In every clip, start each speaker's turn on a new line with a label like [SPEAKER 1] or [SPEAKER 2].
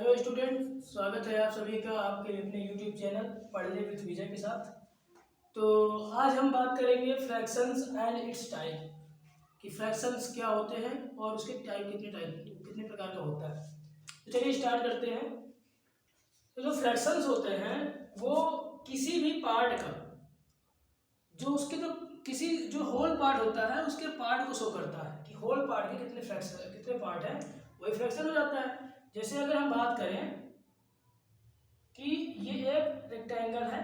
[SPEAKER 1] Hello student, स्वागत है आप सभी का आपके अपने यूट्यूब चैनल पढ़ ले विद विजय के साथ। तो आज हम बात करेंगे फ्रैक्शंस एंड इट्स टाइप कि फ्रैक्शंस क्या होते हैं और उसके कितने प्रकार का होता है। तो चलिए स्टार्ट करते हैं। तो जो फ्रैक्शंस होते हैं वो किसी भी पार्ट का जो उसके जो किसी जो होल पार्ट होता है उसके पार्ट को शो करता है कि होल पार्ट के कितने पार्ट हैं, वही फ्रैक्शन हो जाता है। जैसे अगर हम बात करें कि ये एक रेक्टेंगल है,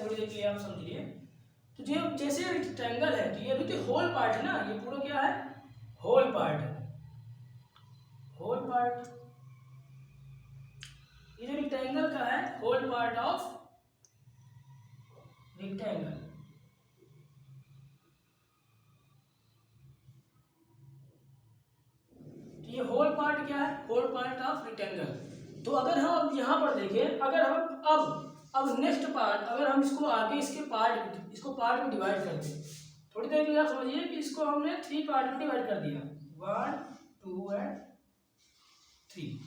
[SPEAKER 1] थोड़ी देर के लिए आप समझिए। तो जो जैसे रेक्टेंगल है तो ये भी तो होल पार्ट है ना, ये पूरा क्या है, होल पार्ट है। होल पार्ट ये जो रेक्टेंगल का है होल पार्ट ऑफ रेक्टेंगल। तो ये होल पार्ट क्या है, होल पार्ट ऑफ रेक्टेंगल। तो अगर हम अब यहाँ पर देखें, अगर हम अब नेक्स्ट पार्ट, अगर हम इसको आगे इसको पार्ट में डिवाइड कर दें, थोड़ी देर के लिए आप समझिए कि इसको हमने 3 पार्ट में डिवाइड कर दिया, 1 2 एंड 3।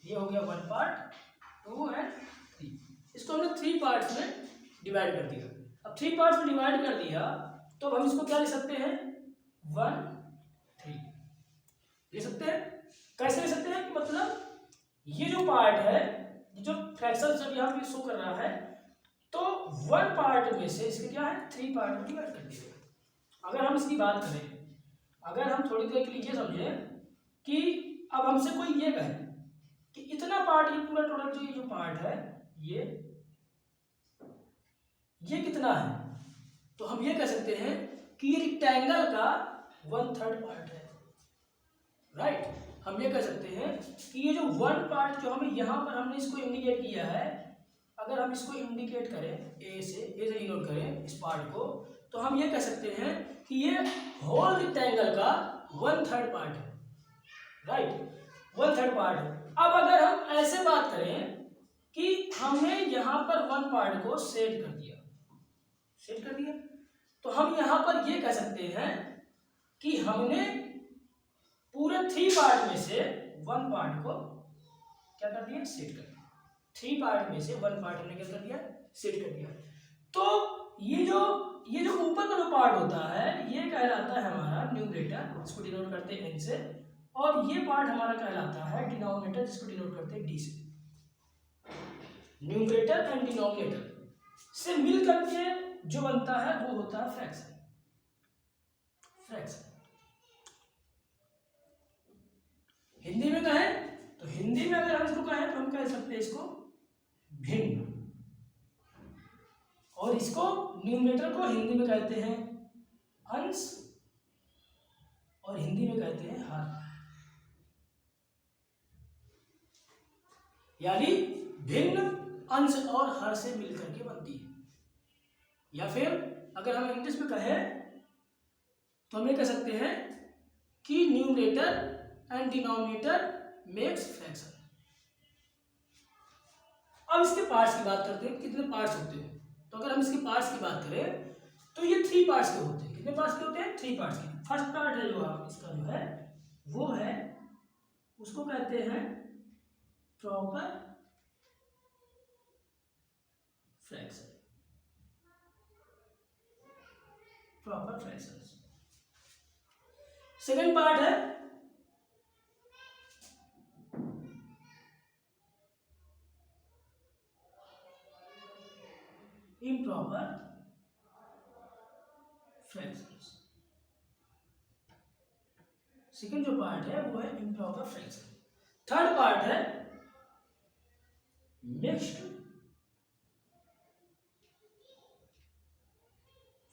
[SPEAKER 1] ये हो गया 1 पार्ट, 2 एंड 3। इसको हमने 3 पार्ट्स में डिवाइड कर दिया। अब 3 पार्ट्स में डिवाइड कर दिया तो हम इसको क्या लिख सकते हैं, 1 3 लिख सकते हैं। कैसे लिख सकते हैं कि मतलब ये जो पार्ट है, ये जो फ्रैक्शन जब यहाँ पे शो कर रहा है तो 1 पार्ट में से इसके क्या है 3 पार्ट में डिवाइड कर दिया। अगर हम इसकी बात करें, अगर हम थोड़ी देर के लिए ये समझें कि अब हमसे कोई ये कहे कि इतना पार्ट, ये पूरा टोटल जो पार्ट है ये कितना है, तो हम ये कह सकते हैं कि ये रेक्टेंगल का 1/3 पार्ट है। राइट, हम ये कह सकते हैं कि ये जो 1 पार्ट जो हमें यहाँ पर हमने इसको इंडिकेट किया है, अगर हम इसको इंडिकेट करें ए से डिनोट करें इस पार्ट को, तो हम ये कह सकते हैं कि ये होल रेक्टेंगल का 1/3 पार्ट है। राइट, 1/3 पार्ट है। अब अगर हम ऐसे बात करें कि हमने यहाँ पर 1 पार्ट को सेट कर दिया, तो हम यहाँ पर ये कह सकते हैं कि हमने पूरे 3 पार्ट में से 1 पार्ट को क्या कर दिया, सेट कर दिया। 3 पार्ट में से 1 पार्ट हमने क्या कर दिया, सेट कर दिया। तो ये जो ऊपर का जो पार्ट होता है ये कहलाता है हमारा न्यूमरेटर, इसको डिनोट करते हैं n से, और ये पार्ट हमारा कहलाता है डिनोमिनेटर, जिसको डिनोट करते हैं d से। न्यूमरेटर एंड डिनोमिनेटर से मिल करके जो बनता है वो होता है फ्रैक्शन। हिंदी में कहें तो हिंदी में अगर हम इसको कहें तो हम कह सकते हैं इसको भिन्न, और इसको न्यूमरेटर को हिंदी में कहते हैं अंश और हिंदी में कहते हैं हर। यानी भिन्न अंश और हर से मिलकर के बनती है। या फिर अगर हम इंग्लिश में कहें तो हम ये कह सकते हैं कि numerator and denominator makes fraction. अब इसके पार्ट्स की बात करते हैं, कितने पार्ट्स होते हैं। तो अगर हम इसके पार्ट्स की बात करें तो ये 3 पार्ट्स के होते हैं। कितने पार्ट्स के होते हैं, 3 पार्ट्स के। फर्स्ट पार्ट है जो आप इसका जो है वो है, उसको कहते हैं प्रॉपर फ्रैक्शन। सेकेंड पार्ट है इम्प्रॉपर फ्रैक्शंस। सेकेंड जो पार्ट है वो है इम्प्रॉपर फ्रैक्शन। थर्ड पार्ट है मिक्स्ड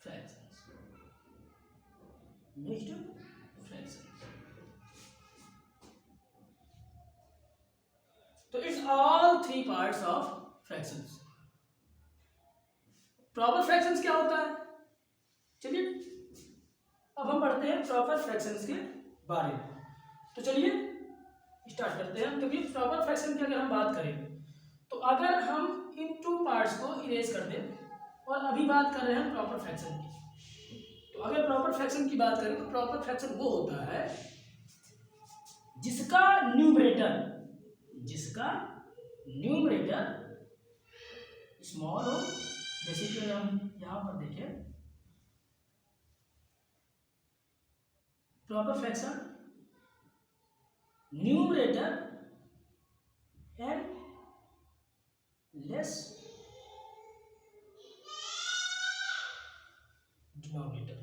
[SPEAKER 1] फ्रैक्शंस। तो it's all 3 parts of fractions. Proper fractions क्या होता है, चलिए अब हम पढ़ते हैं प्रॉपर फ्रैक्शंस के बारे में। तो चलिए स्टार्ट करते हैं। क्योंकि प्रॉपर फ्रैक्शन की अगर हम बात करें तो अगर हम इन 2 पार्ट्स को इरेज कर दें, और अभी बात कर रहे हैं प्रॉपर फ्रैक्शन की, तो अगर प्रॉपर फ्रैक्शन की बात करें तो प्रॉपर फ्रैक्शन वो होता है जिसका न्यूमरेटर स्मॉल हो, जैसे कि हम यहां पर देखें proper fraction numerator and less denominator.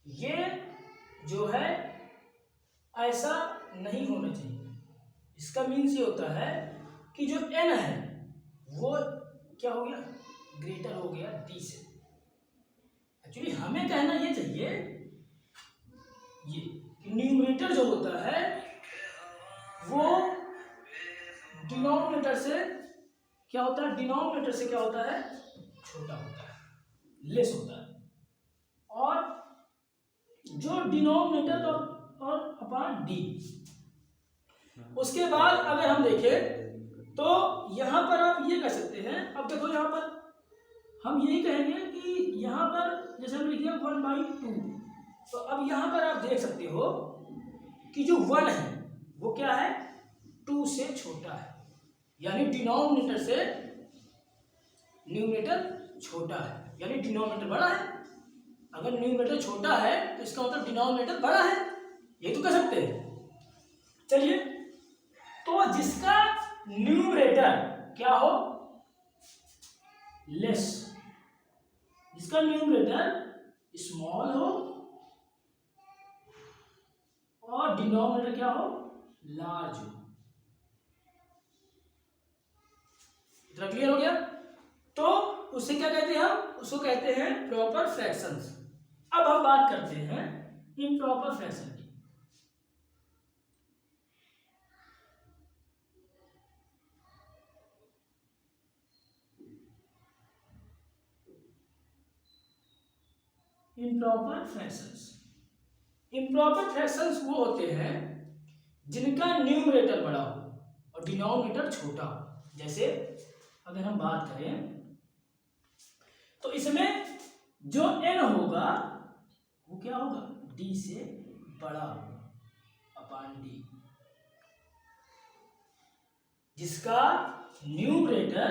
[SPEAKER 1] ये जो है ऐसा नहीं होना चाहिए। इसका मीन्स ये होता है कि जो n है वो क्या हो गया, ग्रेटर हो गया d से। एक्चुअली हमें कहना ये चाहिए ये कि न्यूमरेटर जो होता है वो डिनोमिनेटर से क्या होता है, डिनोमिनेटर से क्या होता है, छोटा होता है, लेस होता है। और जो डिनोमिनेटर और अपॉन डी, उसके बाद अगर हम देखें तो यहां पर आप ये कह सकते हैं, अब देखो यहां पर हम यही कहेंगे कि यहां पर जैसे हम लिख दिया 1/2, तो अब यहां पर आप देख सकते हो कि जो 1 है वो क्या है, 2 से छोटा है, यानी डिनोमिनेटर से न्यूमरेटर छोटा है, यानी डिनोमिनेटर बड़ा है। अगर न्यूमरेटर छोटा है तो इसका मतलब डिनोमिनेटर बड़ा है, ये तो कह सकते हैं। चलिए, तो जिसका न्यूमरेटर क्या हो, लेस, जिसका न्यूमरेटर स्मॉल हो और डिनोमिनेटर क्या हो, लार्ज हो। इतना क्लियर हो गया? तो उसे क्या कहते हैं हम, उसको कहते हैं प्रॉपर फ्रैक्शंस। अब हम बात करते हैं इम्प्रॉपर फ्रैक्शन की। इम्प्रॉपर फ्रैक्शंस, इम्प्रॉपर फ्रैक्शंस वो होते हैं जिनका न्यूमरेटर बड़ा हो और डिनोमिनेटर छोटा हो। जैसे अगर हम बात करें तो इसमें जो n होगा वो क्या होगा, d से बड़ा होगा अपॉन d। जिसका न्यूमरेटर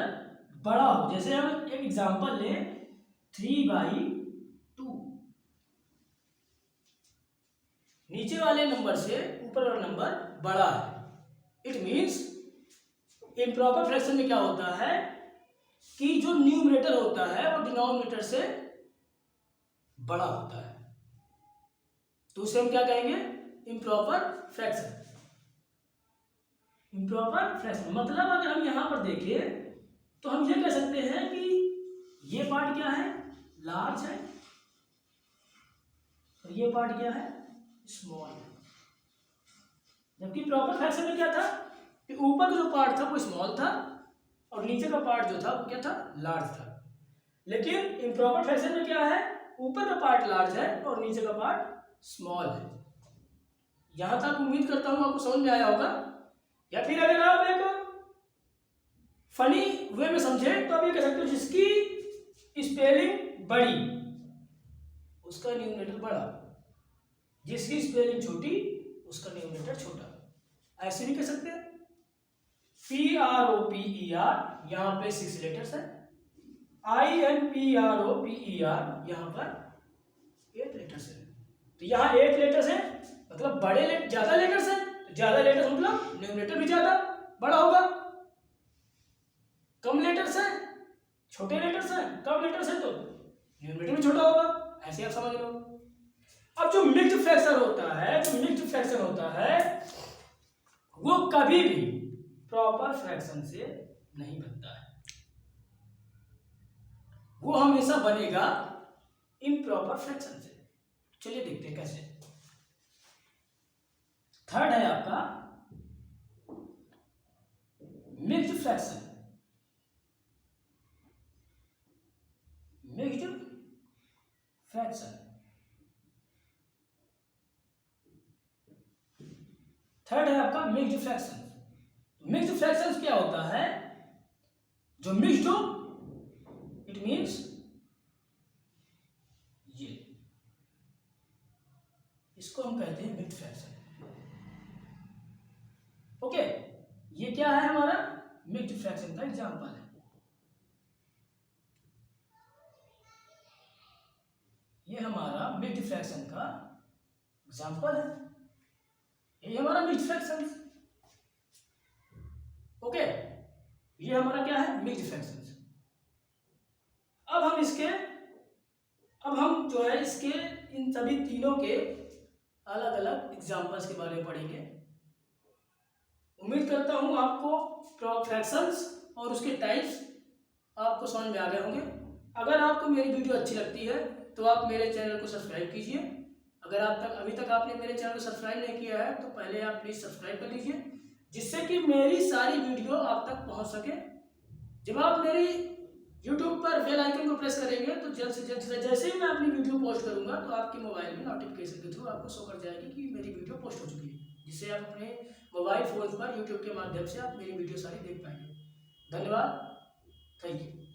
[SPEAKER 1] बड़ा हो, जैसे हम एक एग्जांपल लें 3/2, नीचे वाले नंबर से ऊपर वाला नंबर बड़ा है। इट मीन्स इम्प्रॉपर फ्रैक्शन में क्या होता है कि जो न्यूमरेटर होता है वो डिनोमिनेटर से बड़ा होता है, तो उसे हम क्या कहेंगे, इम्प्रॉपर फ्रैक्शन। इम्प्रॉपर फ्रैक्शन मतलब अगर हम यहां पर देखें तो हम ये कह सकते हैं कि ये पार्ट क्या है, लार्ज है, और ये पार्ट क्या है, स्मॉल है। जबकि प्रॉपर फ्रैक्शन में क्या था कि ऊपर का जो पार्ट था वो स्मॉल था और नीचे का पार्ट जो था वो क्या था, लार्ज था। लेकिन इम्प्रॉपर फ्रैक्शन में क्या है, ऊपर का पार्ट लार्ज है और नीचे का पार्ट स्मॉल है। यहां तक उम्मीद करता हूं आपको समझ में आया होगा। या फिर अगर आप एक फनी वे में समझे तो आप ये कह सकते हो जिसकी स्पेलिंग बड़ी उसका न्यूमरेटर बड़ा, जिसकी स्पेलिंग छोटी उसका न्यूमरेटर छोटा। ऐसे भी कह सकते हैं। PROPER यहां पे 6 लेटर्स है, INPROPER यहां पर 8 लेटर्स है। तो यहां 8 लेटर्स है मतलब बड़े ज्यादा लेटर्स है, तो ज्यादा लेटर्स मतलब न्यूमरेटर भी ज्यादा बड़ा होगा। कम लेटर्स है, छोटे लेटर्स है, कम लेटर्स है तो न्यूमरेटर भी छोटा होगा। ऐसे आप समझ लो। अब जो मिक्स्ड फ्रैक्शन होता है, जो मिक्स्ड फ्रैक्शन होता है वो कभी भी प्रॉपर फ्रैक्शन से नहीं बनता है, वो हमेशा बनेगा इम्प्रॉपर फ्रैक्शन से। चलिए देखते हैं कैसे। थर्ड है आपका mixed fraction. Mixed fraction third है आपका मिक्स्ड फ्रैक्शन। मिक्स्ड फ्रैक्शंस क्या होता है, जो मिक्स्ड हो इट मींस ये, इसको हम कहते हैं मिक्स्ड फ्रैक्शन। ओके, ये क्या है हमारा मिक्स्ड फ्रैक्शन का एग्जांपल है। ये हमारा मिक्स्ड फ्रैक्शन का एग्जांपल है, ये हमारा मिक्स्ड फ्रैक्शन। ओके, ये हमारा क्या है मिक्स्ड फ्रैक्शन। अब हम जो है इसके इन सभी तीनों के अलग अलग एग्जांपल्स के बारे में पढ़ेंगे। उम्मीद करता हूँ आपको फ्रैक्शंस और उसके टाइप्स आपको समझ में आ गए होंगे। अगर आपको मेरी वीडियो अच्छी लगती है तो आप मेरे चैनल को सब्सक्राइब कीजिए। अगर अभी तक आपने मेरे चैनल को सब्सक्राइब नहीं किया है तो पहले आप प्लीज़ सब्सक्राइब कर लीजिए, जिससे कि मेरी सारी वीडियो आप तक पहुंच सके। जब आप मेरी YouTube पर बेल आइकन को प्रेस करेंगे तो जल्द से जल्द जैसे ही मैं अपनी वीडियो पोस्ट करूंगा तो आपके मोबाइल में नोटिफिकेशन के थ्रू आपको शो कर जाएगी कि मेरी वीडियो पोस्ट हो चुकी है, जिससे आप अपने मोबाइल फ़ोन पर YouTube के माध्यम से आप मेरी वीडियो सारी देख पाएंगे। धन्यवाद, थैंक यू।